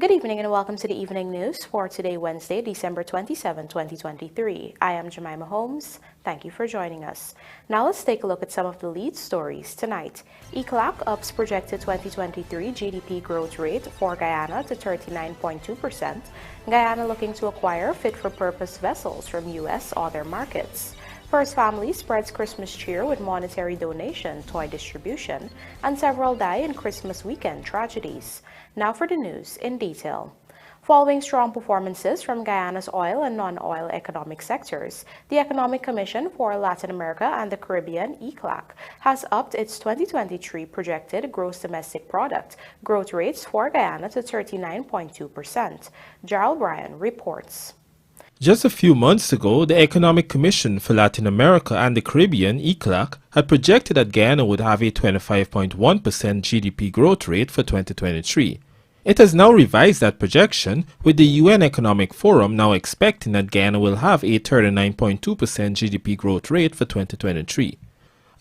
Good evening and welcome to the evening news for today, Wednesday, December 27, 2023. I am Jemima Holmes. Thank you for joining us. Now let's take a look at some of the lead stories tonight. ECLAC ups projected 2023 GDP growth rate for Guyana to 39.2%. Guyana looking to acquire fit-for-purpose vessels from U.S. other markets. First Family spreads Christmas cheer with monetary donation, toy distribution, and several die in Christmas weekend tragedies. Now for the news in detail. Following strong performances from Guyana's oil and non-oil economic sectors, the Economic Commission for Latin America and the Caribbean, ECLAC, has upped its 2023 projected gross domestic product growth rates for Guyana to 39.2%. Gerald Bryan reports. Just a few months ago, the Economic Commission for Latin America and the Caribbean, ECLAC, had projected that Guyana would have a 25.1% GDP growth rate for 2023. It has now revised that projection, with the UN Economic Forum now expecting that Guyana will have a 39.2% GDP growth rate for 2023.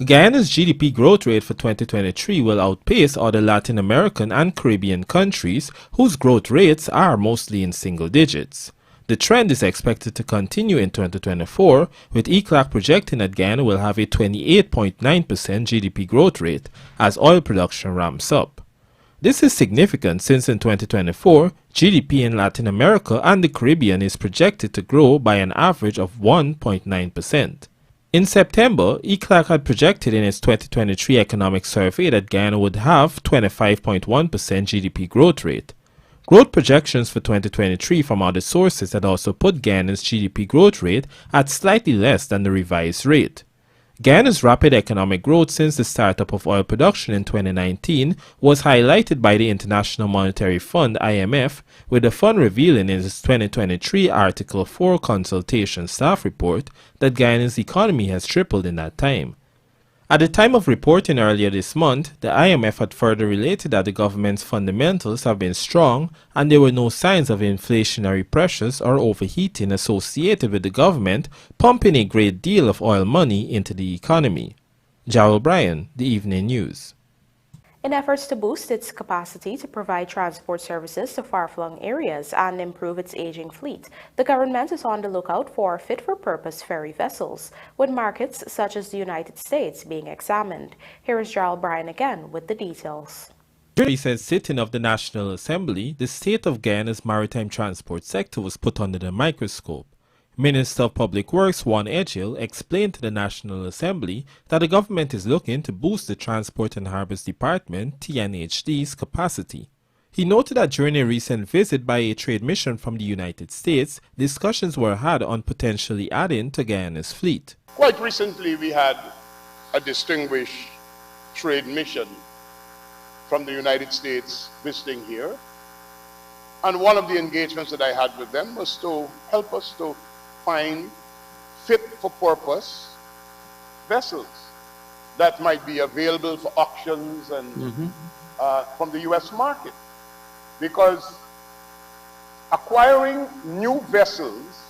Guyana's GDP growth rate for 2023 will outpace other Latin American and Caribbean countries whose growth rates are mostly in single digits. The trend is expected to continue in 2024, with ECLAC projecting that Guyana will have a 28.9% GDP growth rate as oil production ramps up. This is significant since in 2024, GDP in Latin America and the Caribbean is projected to grow by an average of 1.9%. In September, ECLAC had projected in its 2023 economic survey that Guyana would have 25.1% GDP growth rate. Growth projections for 2023 from other sources had also put Guyana's GDP growth rate at slightly less than the revised rate. Guyana's rapid economic growth since the startup of oil production in 2019 was highlighted by the International Monetary Fund (IMF), with the fund revealing in its 2023 Article 4 consultation staff report that Guyana's economy has tripled in that time. At the time of reporting earlier this month, the IMF had further related that the government's fundamentals have been strong and there were no signs of inflationary pressures or overheating associated with the government pumping a great deal of oil money into the economy. Gerald Bryan, The Evening News. In efforts to boost its capacity to provide transport services to far-flung areas and improve its aging fleet, the government is on the lookout for fit-for-purpose ferry vessels, with markets such as the United States being examined. Here is Gerald Bryan again with the details. During the recent sitting of the National Assembly, the state of Guyana's maritime transport sector was put under the microscope. Minister of Public Works Juan Edghill explained to the National Assembly that the government is looking to boost the Transport and Harbors Department (TNHD's) capacity. He noted that during a recent visit by a trade mission from the United States, discussions were had on potentially adding to Guyana's fleet. Quite recently, we had a distinguished trade mission from the United States visiting here. And one of the engagements that I had with them was to help us to find fit-for-purpose vessels that might be available for auctions and from the U.S. market. Because acquiring new vessels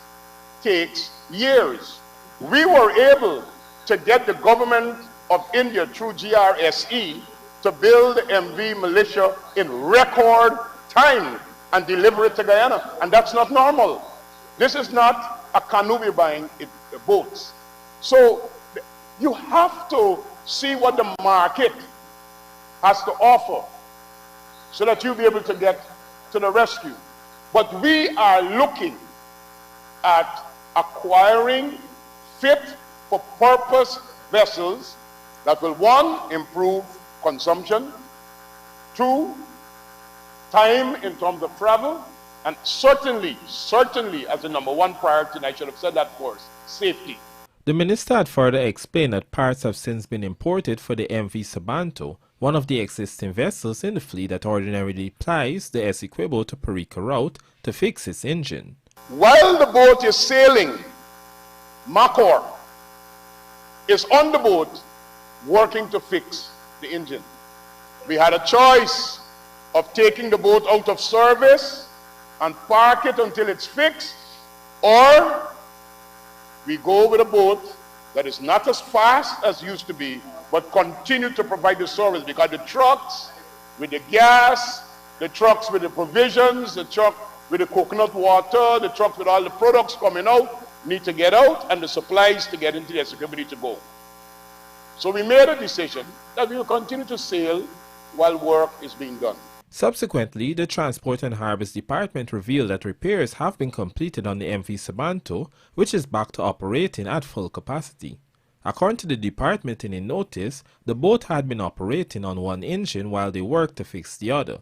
takes years. We were able to get the government of India through GRSE to build MV Militia in record time and deliver it to Guyana, and that's not normal. This is not a canoe we're buying, boats. So you have to see what the market has to offer so that you'll be able to get to the rescue. But we are looking at acquiring fit-for-purpose vessels that will, one, improve consumption, two, time in terms of travel, and certainly, as the number one priority, and I should have said that first, safety. The minister had further explained that parts have since been imported for the MV Sabanto, one of the existing vessels in the fleet that ordinarily plies the Essequibo to Perica route to fix its engine. While the boat is sailing, Macor is on the boat working to fix the engine. We had a choice of taking the boat out of service and park it until it's fixed, or we go with a boat that is not as fast as used to be, but continue to provide the service, because the trucks with the gas The trucks with the provisions, the truck with the coconut water, the trucks with all the products coming out need to get out, and the supplies to get into the Essequibo to go. So we made a decision that we will continue to sail while work is being done. Subsequently, the Transport and Harbours Department revealed that repairs have been completed on the MV Sabanto, which is back to operating at full capacity. According to the department in a notice, the boat had been operating on one engine while they worked to fix the other.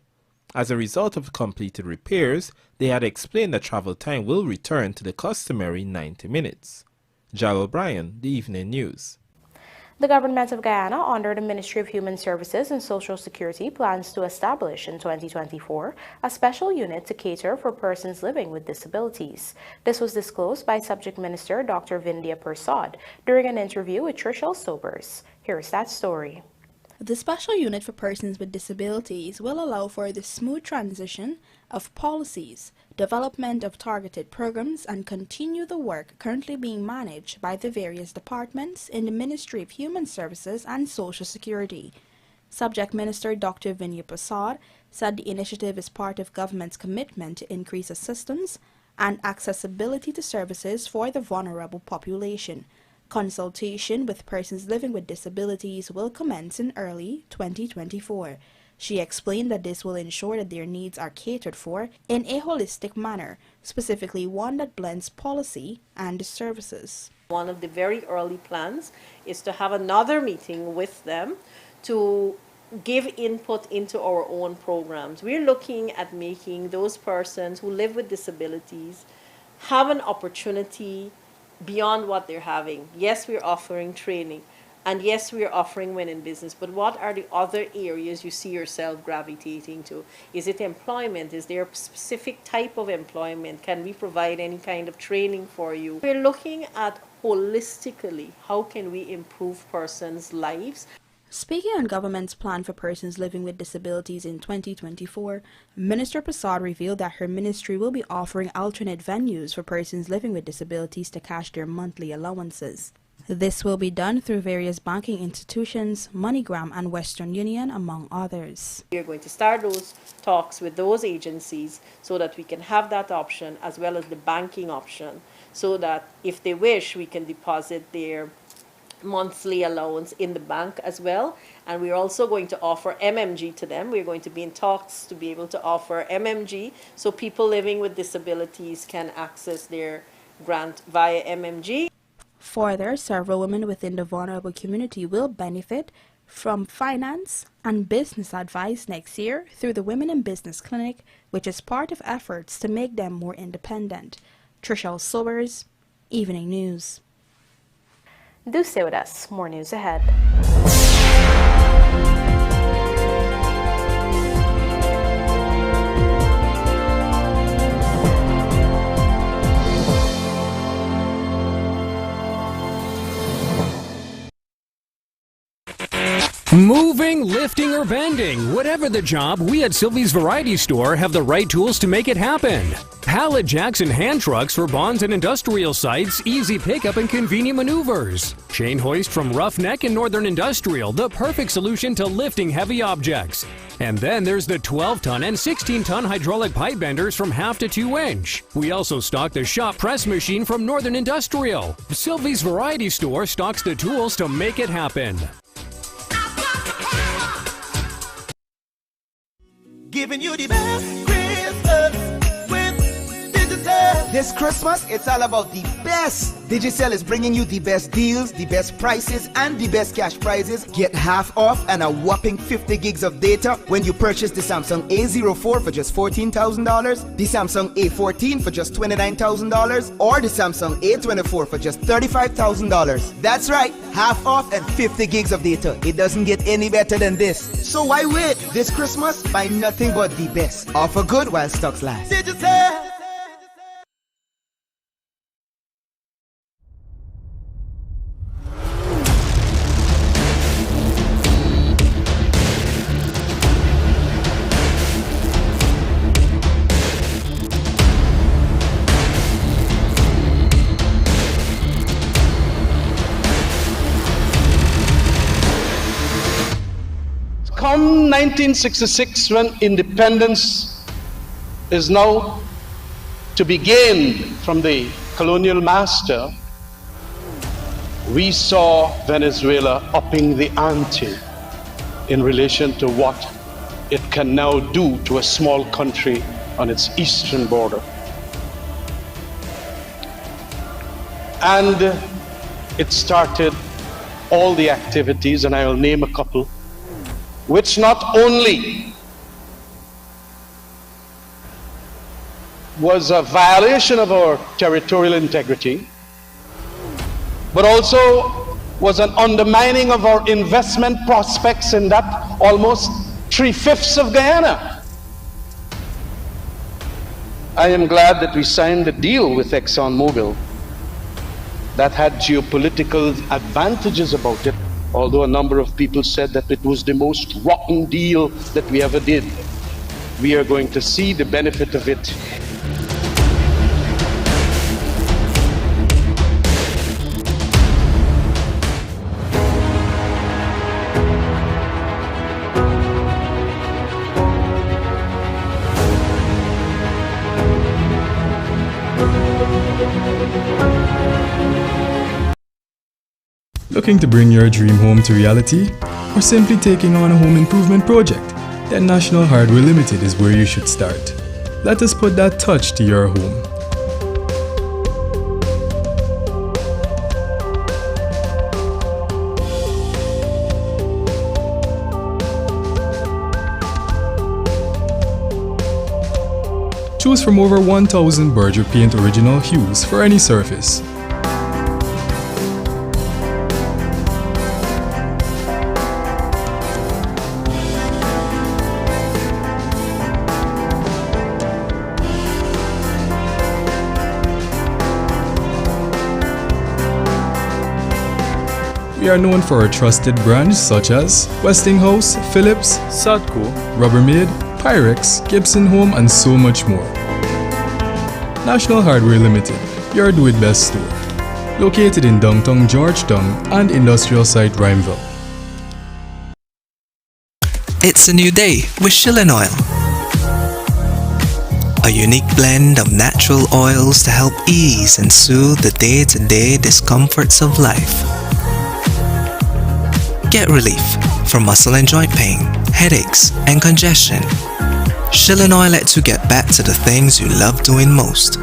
As a result of completed repairs, they had explained that travel time will return to the customary 90 minutes. Jal O'Brien, The Evening News. The government of Guyana, under the Ministry of Human Services and Social Security, plans to establish in 2024 a special unit to cater for persons living with disabilities. This was disclosed by Subject Minister Dr. Vindhya Prasad during an interview with Trishelle Sobers. Here's that story. The special unit for persons with disabilities will allow for the smooth transition of policies, development of targeted programs, and continue the work currently being managed by the various departments in the Ministry of Human Services and Social Security. Subject Minister Dr. Vindhya Prasad said the initiative is part of government's commitment to increase assistance and accessibility to services for the vulnerable population. Consultation with persons living with disabilities will commence in early 2024. She explained that this will ensure that their needs are catered for in a holistic manner, specifically one that blends policy and services. One of the very early plans is to have another meeting with them to give input into our own programs. We're looking at making those persons who live with disabilities have an opportunity beyond what they're having. Yes, we're offering training, and yes, we're offering Win in Business, but what are the other areas you see yourself gravitating to? Is it employment? Is there a specific type of employment? Can we provide any kind of training for you? We're looking at holistically, how can we improve persons' lives? Speaking on government's plan for persons living with disabilities in 2024, Minister Prasad revealed that her ministry will be offering alternate venues for persons living with disabilities to cash their monthly allowances. This will be done through various banking institutions, MoneyGram and Western Union, among others. We are going to start those talks with those agencies so that we can have that option as well as the banking option, so that if they wish, we can deposit their monthly allowance in the bank as well. And we're also going to offer MMG to them. We're going to be in talks to be able to offer MMG so people living with disabilities can access their grant via MMG. Further, several women within the vulnerable community will benefit from finance and business advice next year through the Women in Business Clinic, which is part of efforts to make them more independent. Trishelle Sobers, Evening News. Do stay with us. More news ahead. Moving, lifting, or bending, whatever the job, we at Sylvie's Variety Store have the right tools to make it happen. Pallet jacks and hand trucks for bonds and industrial sites, easy pickup and convenient maneuvers. Chain hoist from Roughneck and Northern Industrial, the perfect solution to lifting heavy objects. And then there's the 12-ton and 16-ton hydraulic pipe benders from 1/2 to 2 inch. We also stock the shop press machine from Northern Industrial. Sylvie's Variety Store stocks the tools to make it happen. Giving you the best Christmas with Digicel. This Christmas, it's all about the best. Digicel is bringing you the best deals, the best prices, and the best cash prizes. Get half off and a whopping 50 gigs of data when you purchase the Samsung A04 for just $14,000, the Samsung A14 for just $29,000, or the Samsung A24 for just $35,000. That's right, half off and 50 gigs of data. It doesn't get any better than this. So why wait? This Christmas, buy nothing but the best. Offer good while stocks last. Digicel. come 1966, when independence is now to be gained from the colonial master, we saw Venezuela upping the ante in relation to what it can now do to a small country on its eastern border. And it started all the activities, and I will name a couple, which not only was a violation of our territorial integrity, but also was an undermining of our investment prospects in that almost 3/5 of Guyana. I am glad that we signed a deal with ExxonMobil that had geopolitical advantages about it, although a number of people said that it was the most rotten deal that we ever did. We are going to see the benefit of it. Looking to bring your dream home to reality? Or simply taking on a home improvement project? Then National Hardware Limited is where you should start. Let us put that touch to your home. Choose from over 1,000 Berger Paint original hues for any surface. We are known for our trusted brands such as Westinghouse, Philips, Sadco, Rubbermaid, Pyrex, Gibson Home, and so much more. National Hardware Limited, your do-it-best store. Located in downtown Georgetown and industrial site Rhymeville. It's a new day with Shilling Oil. A unique blend of natural oils to help ease and soothe the day-to-day discomforts of life. Get relief from muscle and joint pain, headaches, and congestion. Shilling Oil lets you get back to the things you love doing most.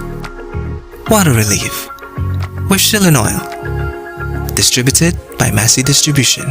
Water relief with Shilling Oil. Distributed by Massey Distribution.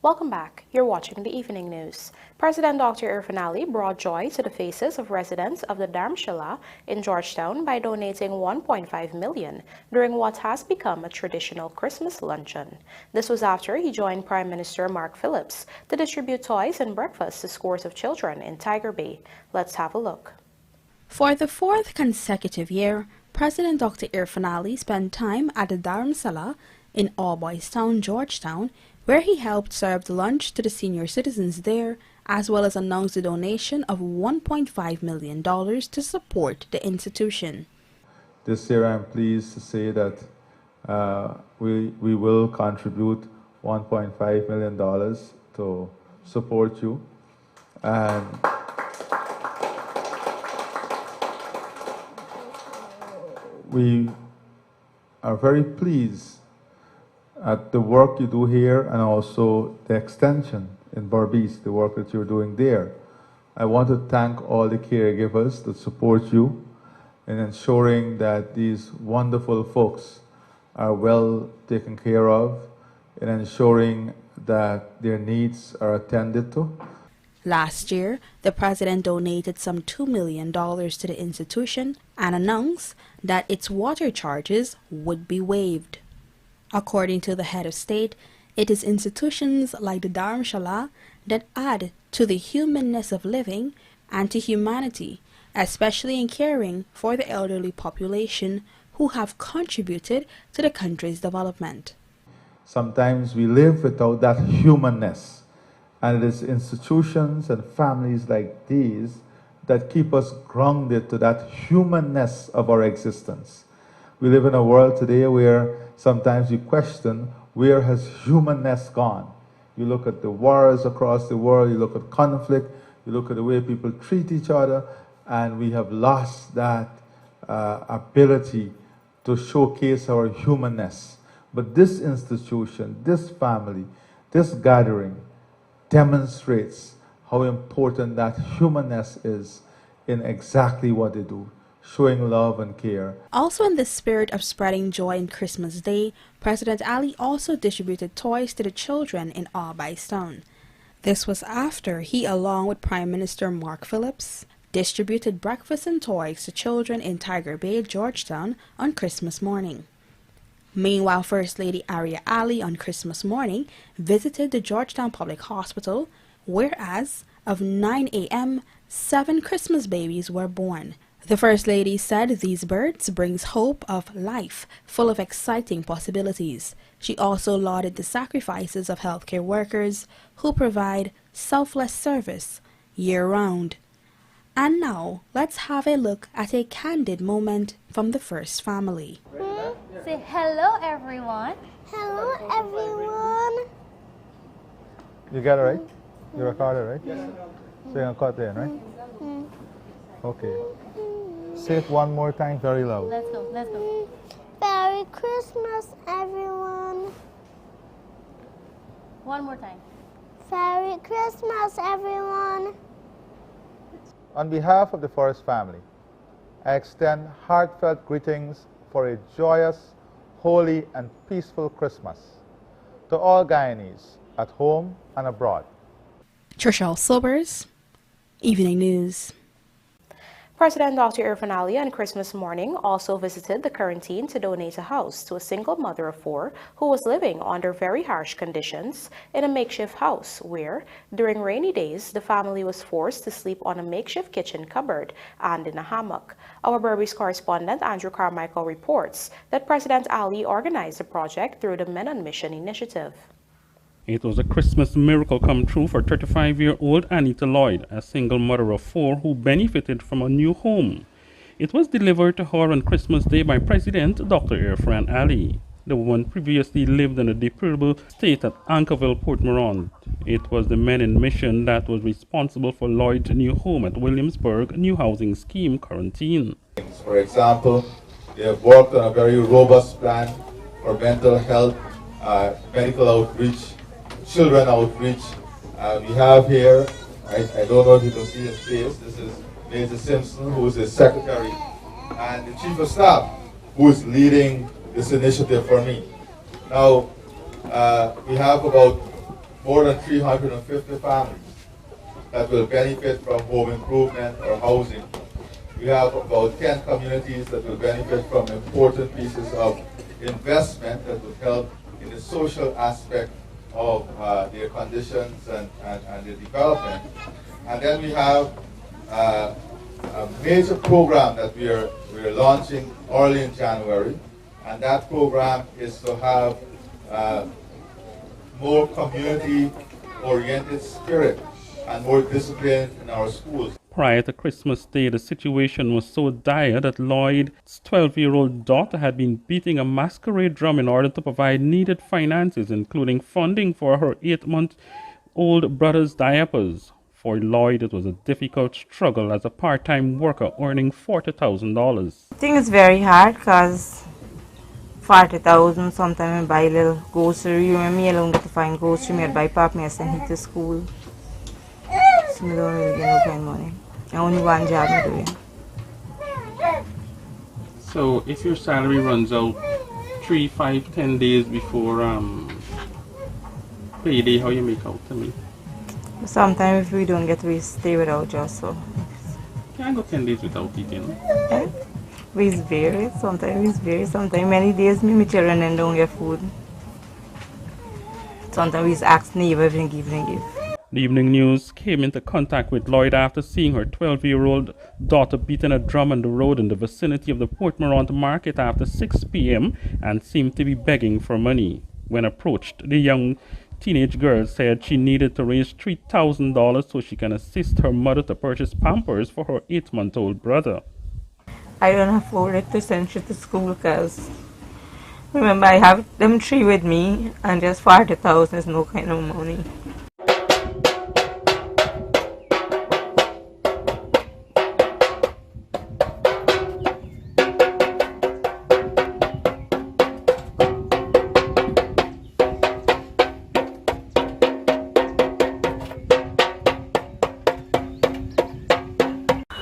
Welcome back. You're watching the evening news. President Dr. Irfaan Ali brought joy to the faces of residents of the Dharamshala in Georgetown by donating $1.5 million during what has become a traditional Christmas luncheon. This was after he joined Prime Minister Mark Phillips to distribute toys and breakfast to scores of children in Tiger Bay. Let's have a look. For the fourth consecutive year, President Dr. Irfaan Ali spent time at the Dharamshala in All Boys Town, Georgetown, where he helped serve the lunch to the senior citizens there, as well as announced a donation of $1.5 million to support the institution. This year I'm pleased to say that we will contribute $1.5 million to support you. And we are very pleased at the work you do here and also the extension in Berbice, the work that you're doing there. I want to thank all the caregivers that support you in ensuring that these wonderful folks are well taken care of, in ensuring that their needs are attended to. Last year, the president donated some $2 million to the institution and announced that its water charges would be waived. According to the head of state, it is institutions like the Dharamshala that add to the humanness of living and to humanity, especially in caring for the elderly population who have contributed to the country's development. Sometimes we live without that humanness, and it is institutions and families like these that keep us grounded to that humanness of our existence. We live in a world today where sometimes we question, where has humanness gone? You look at the wars across the world, you look at conflict, you look at the way people treat each other, and we have lost that ability to showcase our humanness. But this institution, this family, this gathering demonstrates how important that humanness is in exactly what they do, showing love and care. Also in the spirit of spreading joy on Christmas Day, President Ali also distributed toys to the children in Albaistown. This was after he, along with Prime Minister Mark Phillips, distributed breakfast and toys to children in Tiger Bay, Georgetown on Christmas morning. Meanwhile, First Lady Arya Ali on Christmas morning visited the Georgetown Public Hospital, where as of 9 a.m., 7 Christmas babies were born. The First Lady said these births brings hope of life, full of exciting possibilities. She also lauded the sacrifices of healthcare workers who provide selfless service year-round. And now, let's have a look at a candid moment from the first family. Say hello, everyone. Hello, everyone. You got it right? You recorded, right? So you're going to cut there, right? Okay. Say it one more time very loud. Let's go, let's go. Merry Christmas, everyone. One more time. Merry Christmas, everyone. On behalf of the Forrest family, I extend heartfelt greetings for a joyous, holy, and peaceful Christmas to all Guyanese at home and abroad. Trishelle Silvers, Evening News. President Dr. Irfan Ali on Christmas morning also visited the quarantine to donate a house to a single mother of 4 who was living under very harsh conditions in a makeshift house where, during rainy days, the family was forced to sleep on a makeshift kitchen cupboard and in a hammock. Our Berbice correspondent Andrew Carmichael reports that President Ali organized the project through the Men on Mission initiative. It was a Christmas miracle come true for 35-year-old Anita Lloyd, a single mother of 4 who benefited from a new home. It was delivered to her on Christmas Day by President Dr. Irfan Ali. The woman previously lived in a deplorable state at Anchorville, Port Morant. It was the Men in Mission that was responsible for Lloyd's new home at Williamsburg New Housing Scheme quarantine. For example, they have worked on a very robust plan for mental health, medical outreach, children outreach. We have here, I don't know if you can see his face, this is Major Simpson, who is his secretary, and the chief of staff, who is leading this initiative for me. Now, we have about more than 350 families that will benefit from home improvement or housing. We have about 10 communities that will benefit from important pieces of investment that will help in the social aspect of their conditions and their development. And then we have a major program that we're launching early in January, and that program is to have more community-oriented spirit and more discipline in our schools. Prior to Christmas Day, the situation was so dire that Lloyd's 12-year-old daughter had been beating a masquerade drum in order to provide needed finances, including funding for her 8-month-old brother's diapers. For Lloyd, it was a difficult struggle as a part-time worker earning $40,000. I think it's very hard because 40,000, sometimes I buy a little grocery. You remember me alone get to find grocery, I buy pop, I send him to school. So I don't really get no kind of money. I only one job I'm doing. So if your salary runs out 3, 5, 10 days before payday, how you make out to me? Sometimes if we don't get, we stay without just so. Can't go 10 days without eating. Yeah. We vary, sometimes many days me children don't get food. Sometimes we ask neighbor if they give. The evening news came into contact with Lloyd after seeing her 12-year-old daughter beating a drum on the road in the vicinity of the Port Morant market after 6 p.m. and seemed to be begging for money. When approached, the young teenage girl said she needed to raise $3,000 so she can assist her mother to purchase Pampers for her 8-month-old brother. I don't afford it to send you to school because, remember, I have them 3 with me and just 40,000 is no kind of money.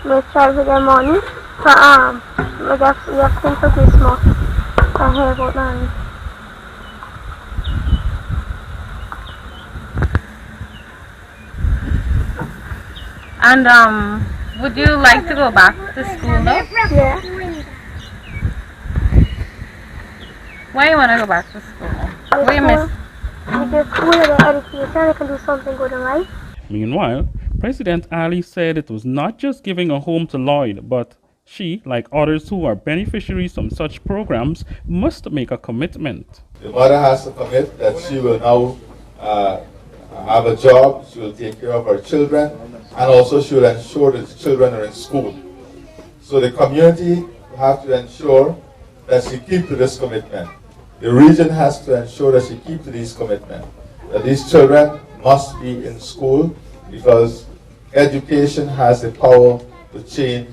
We try to get money for we have things for Christmas. I hear about that. And would you like to go back to school though? Yeah. Why you wanna go back to school? What you miss? Because school and education, I can do something good in life. Meanwhile, President Ali said it was not just giving a home to Lloyd, but she, like others who are beneficiaries from such programs, must make a commitment. The mother has to commit that she will now have a job, she will take care of her children, and also she will ensure that the children are in school. So the community have to ensure that she keeps to this commitment. The region has to ensure that she keeps to this commitment, that these children must be in school because education has the power to change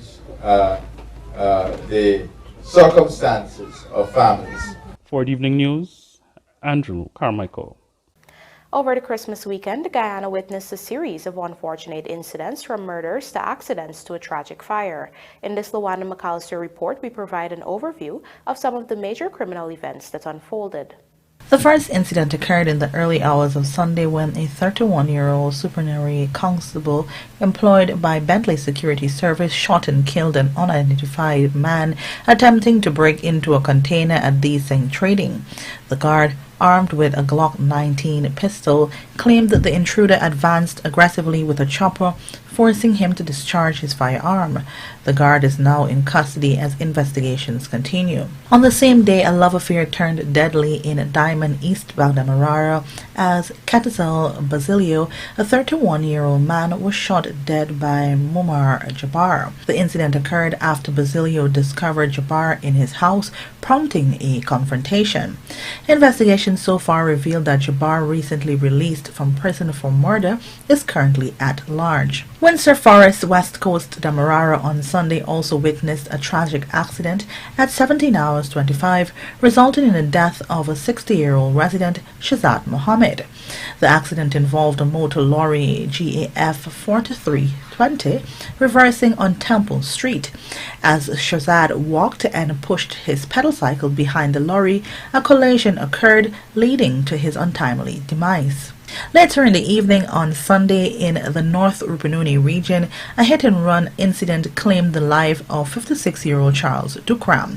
the circumstances of families. For the evening news, Andrew Carmichael. Over the Christmas weekend, Guyana witnessed a series of unfortunate incidents from murders to accidents to a tragic fire. In this Luana McAllister report, we provide an overview of some of the major criminal events that unfolded. The first incident occurred in the early hours of Sunday when a 31-year-old supernumerary constable employed by Bentley Security Service shot and killed an unidentified man attempting to break into a container at Desing Trading. The guard, armed with a Glock 19 pistol, claimed that the intruder advanced aggressively with a chopper, forcing him to discharge his firearm. The guard is now in custody as investigations continue. On the same day, a love affair turned deadly in Diamond, East Bagdamarara, as Katazel Basilio, a 31-year-old man, was shot dead by Mumar Jabbar. The incident occurred after Basilio discovered Jabbar in his house, prompting a confrontation. Investigations so far revealed that Jabbar, recently released from prison for murder, is currently at large. Windsor Forest, West Coast, Damarara on Sunday also witnessed a tragic accident at 17 hours 25, resulting in the death of a 60-year-old resident, Shazad Mohammed. The accident involved a motor lorry GAF 4320 reversing on Temple Street. As Shazad walked and pushed his pedal cycle behind the lorry, a collision occurred, leading to his untimely demise. Later in the evening on Sunday in the North Rupununi region, a hit-and-run incident claimed the life of 56-year-old Charles Dukram.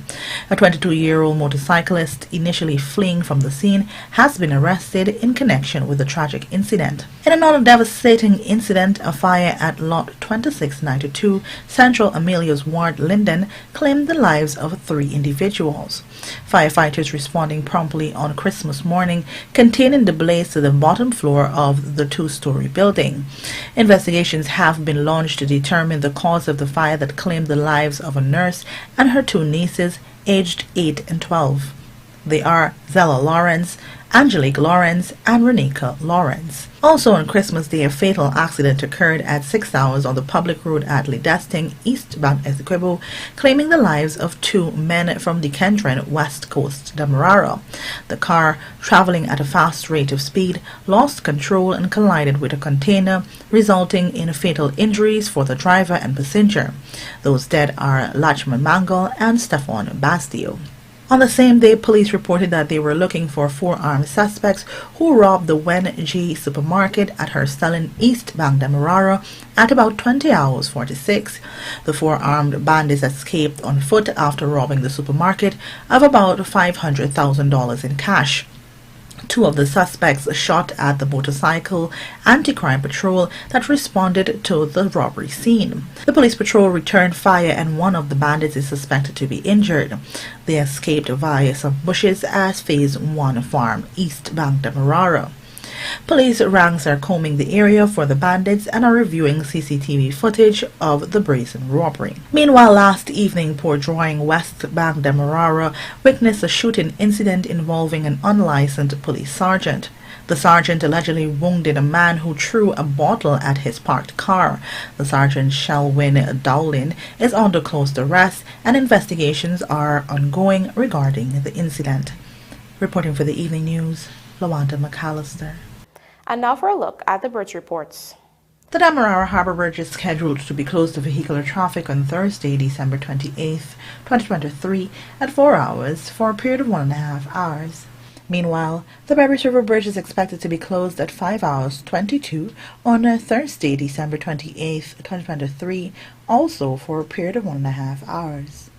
A 22-year-old motorcyclist initially fleeing from the scene has been arrested in connection with the tragic incident. In another devastating incident, a fire at Lot 2692, Central Amelia's Ward, Linden, claimed the lives of 3 individuals. Firefighters responding promptly on Christmas morning containing the blaze to the bottom floor of the 2-story building. Investigations have been launched to determine the cause of the fire that claimed the lives of a nurse and her 2 nieces, aged 8 and 12. They are Zella Lawrence, Angelique Lawrence, and Renika Lawrence. Also on Christmas Day, a fatal accident occurred at 6 hours on the public road at Lidesting, East Bank Essequibo, claiming the lives of 2 men from Dekendron, West Coast, Damarara. The car, traveling at a fast rate of speed, lost control and collided with a container, resulting in fatal injuries for the driver and passenger. Those dead are Lachman Mangal and Stefan Bastio. On the same day, police reported that they were looking for 4 armed suspects who robbed the Wen G supermarket at Herstellan, East Bank Damarara at about 20 hours 46. The 4 armed bandits escaped on foot after robbing the supermarket of about $500,000 in cash. 2 of the suspects shot at the motorcycle anti-crime patrol that responded to the robbery scene. The police patrol returned fire and one of the bandits is suspected to be injured. They escaped via some bushes as Phase 1 farm, East Bank Demerara. Police ranks are combing the area for the bandits and are reviewing CCTV footage of the brazen robbery. Meanwhile, last evening, Port Drawing, West Bank Demerara witnessed a shooting incident involving an unlicensed police sergeant. The sergeant allegedly wounded a man who threw a bottle at his parked car. The sergeant, Shalwin Dowlin, is under close arrest and investigations are ongoing regarding the incident. Reporting for the Evening News, Lawanda McAllister. And now for a look at the bridge reports. The Demerara Harbour Bridge is scheduled to be closed to vehicular traffic on Thursday, December 28, 2023 at 4 hours for a period of 1.5 hours. Meanwhile, the Berbers River Bridge is expected to be closed at 5 hours 22 on Thursday, December 28, 2023, also for a period of 1.5 hours.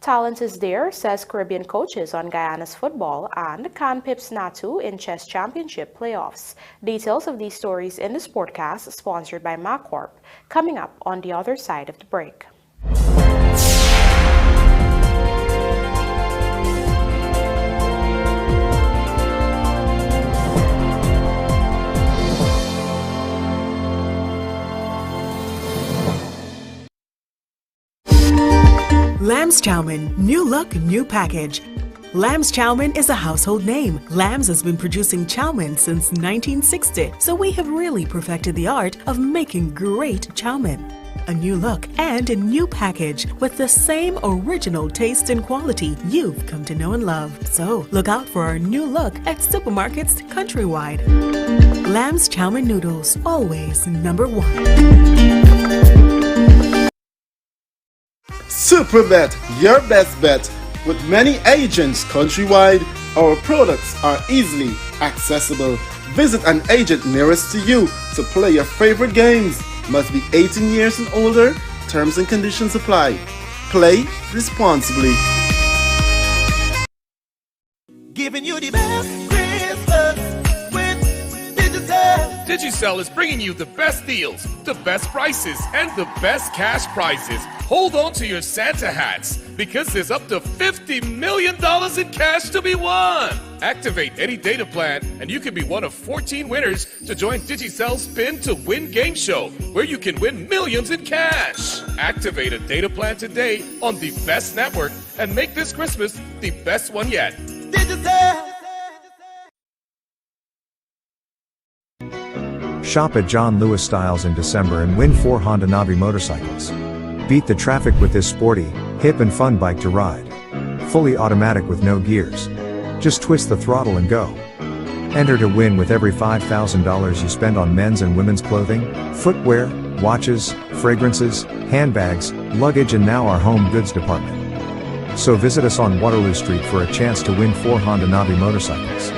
Talent is there, says Caribbean coaches on Guyana's football and Can Pips Natu in chess championship playoffs. Details of these stories in the Sportcast, sponsored by MacCorp, coming up on the other side of the break. Lamb's Chow Mein, new look, new package. Lamb's Chow Mein is a household name. Lamb's has been producing chow mein since 1960, so we have really perfected the art of making great chow mein. A new look and a new package with the same original taste and quality you've come to know and love. So look out for our new look at supermarkets countrywide. Lamb's Chow Mein noodles, always #1. Superbet, your best bet. With many agents countrywide, our products are easily accessible. Visit an agent nearest to you to play your favorite games. Must be 18 years and older. Terms and conditions apply. Play responsibly. Giving you the best Christmas with Digicel. Digicel is bringing you the best deals, the best prices, and the best cash prizes. Hold on to your Santa hats, because there's up to $50 million in cash to be won. Activate any data plan, and you can be one of 14 winners to join Digicel's Spin to Win game show, where you can win millions in cash. Activate a data plan today on the best network and make this Christmas the best one yet. Digicel. Shop at John Lewis Styles in December and win 4 Honda Navi motorcycles. Beat the traffic with this sporty, hip and fun bike to ride. Fully automatic with no gears. Just twist the throttle and go. Enter to win with every $5,000 you spend on men's and women's clothing, footwear, watches, fragrances, handbags, luggage and now our home goods department. So visit us on Waterloo Street for a chance to win 4 Honda Navi motorcycles.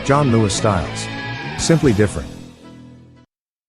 John Lewis Styles. Simply different.